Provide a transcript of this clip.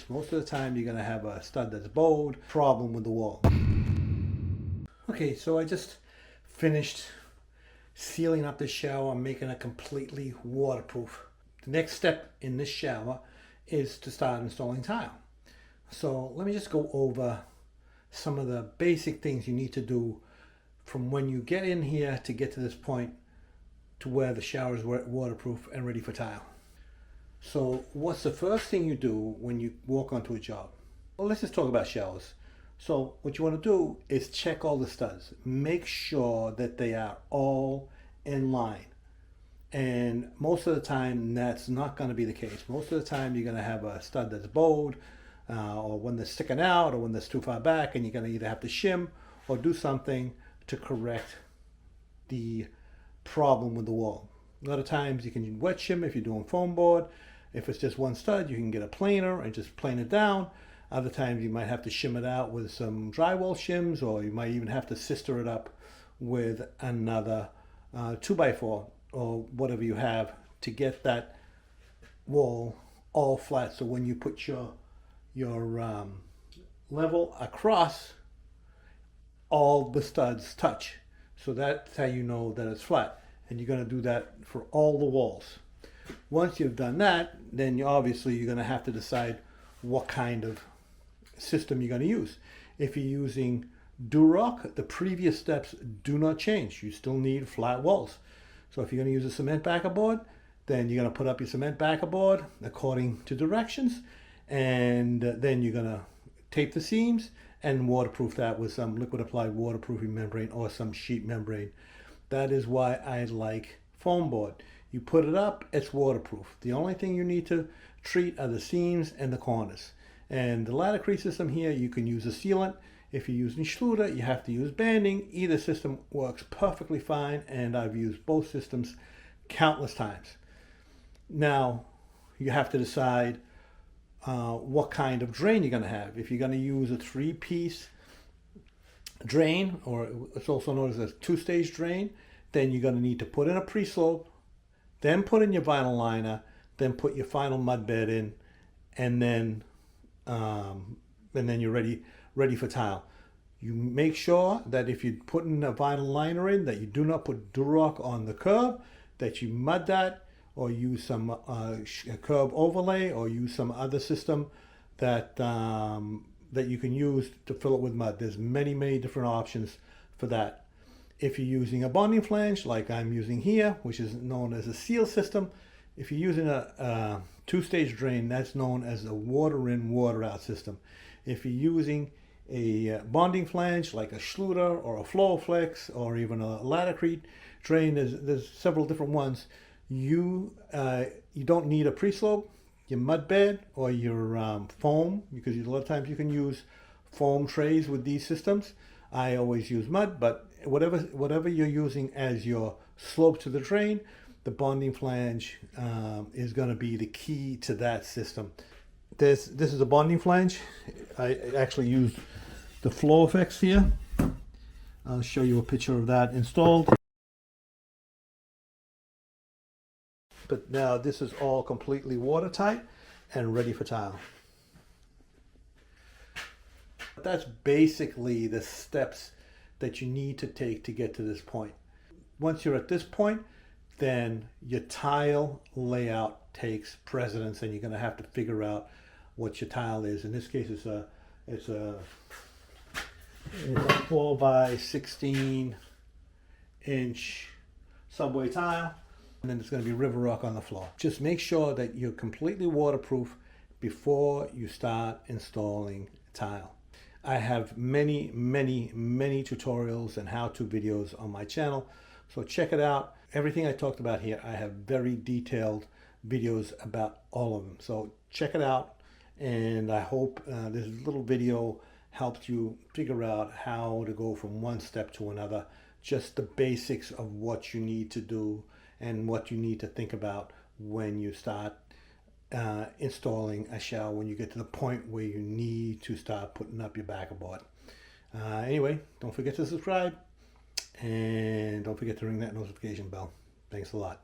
Most of the time you're going to have a stud that's bowed, problem with the wall. Okay, so I just finished sealing up the shower. I'm making it completely waterproof. The next step in this shower is to start installing tile. So let me just go over some of the basic things you need to do from when you get in here to get to this point to where the shower is waterproof and ready for tile. So what's the first thing you do when you walk onto a job? Well, let's just talk about showers. So what you want to do is check all the studs. Make sure that they are all in line. And most of the time that's not going to be the case. Most of the time you're going to have a stud that's bowed, or one that's sticking out, or one that's too far back, and you're going to either have to shim or do something to correct the problem with the wall. A lot of times you can wet shim if you're doing foam board. If it's just one stud, you can get a planer and just plane it down. Other times you might have to shim it out with some drywall shims, or you might even have to sister it up with another 2x4 or whatever you have to get that wall all flat. So when you put your level across, all the studs touch. So that's how you know that it's flat. And you're going to do that for all the walls. Once you've done that, then you're going to have to decide what kind of system you're going to use. If you're using Durock, the previous steps do not change. You still need flat walls. So if you're going to use a cement backer board, then you're going to put up your cement backer board according to directions, and then you're going to tape the seams and waterproof that with some liquid applied waterproofing membrane or some sheet membrane. That is why I like foam board. You put it up, it's waterproof. The only thing you need to treat are the seams and the corners. And the latticrete system here, you can use a sealant. If you're using Schluter, you have to use banding. Either system works perfectly fine, and I've used both systems countless times. Now, you have to decide what kind of drain you're going to have. If you're going to use a 3-piece drain, or it's also known as a 2-stage drain, then you're going to need to put in a pre-slope, then put in your vinyl liner, then put your final mud bed in, and then you're ready for tile. You make sure that if you're putting a vinyl liner in, that you do not put Durock on the curb, that you mud that, or use some curb overlay, or use some other system that that you can use to fill it with mud. There's many different options for that. If you're using a bonding flange like I'm using here, which is known as a seal system, if you're using a 2-stage drain, that's known as a water in, water out system. If you're using a bonding flange like a Schluter or a Flowflex or even a latticrete drain, there's several different ones. You don't need a pre-slope, your mud bed or your foam, because a lot of times you can use foam trays with these systems. I always use mud, but whatever you're using as your slope to the drain, the bonding flange is going to be the key to that system. This is a bonding flange. I actually used the Flowflex here. I'll show you a picture of that installed. But now this is all completely watertight and ready for tile. That's basically the steps that you need to take to get to this point. Once you're at this point, then your tile layout takes precedence, and you're going to have to figure out what your tile is. In this case, it's a 4 by 16 inch subway tile, and then it's going to be river rock on the floor. Just make sure that you're completely waterproof before you start installing tile. I have many tutorials and how-to videos on my channel, so check it out. Everything I talked about here, I have very detailed videos about all of them. So check it out, and I hope this little video helped you figure out how to go from one step to another, just the basics of what you need to do and what you need to think about when you start installing a shower, when you get to the point where you need to start putting up your backer board. Anyway, don't forget to subscribe, and don't forget to ring that notification bell. Thanks a lot.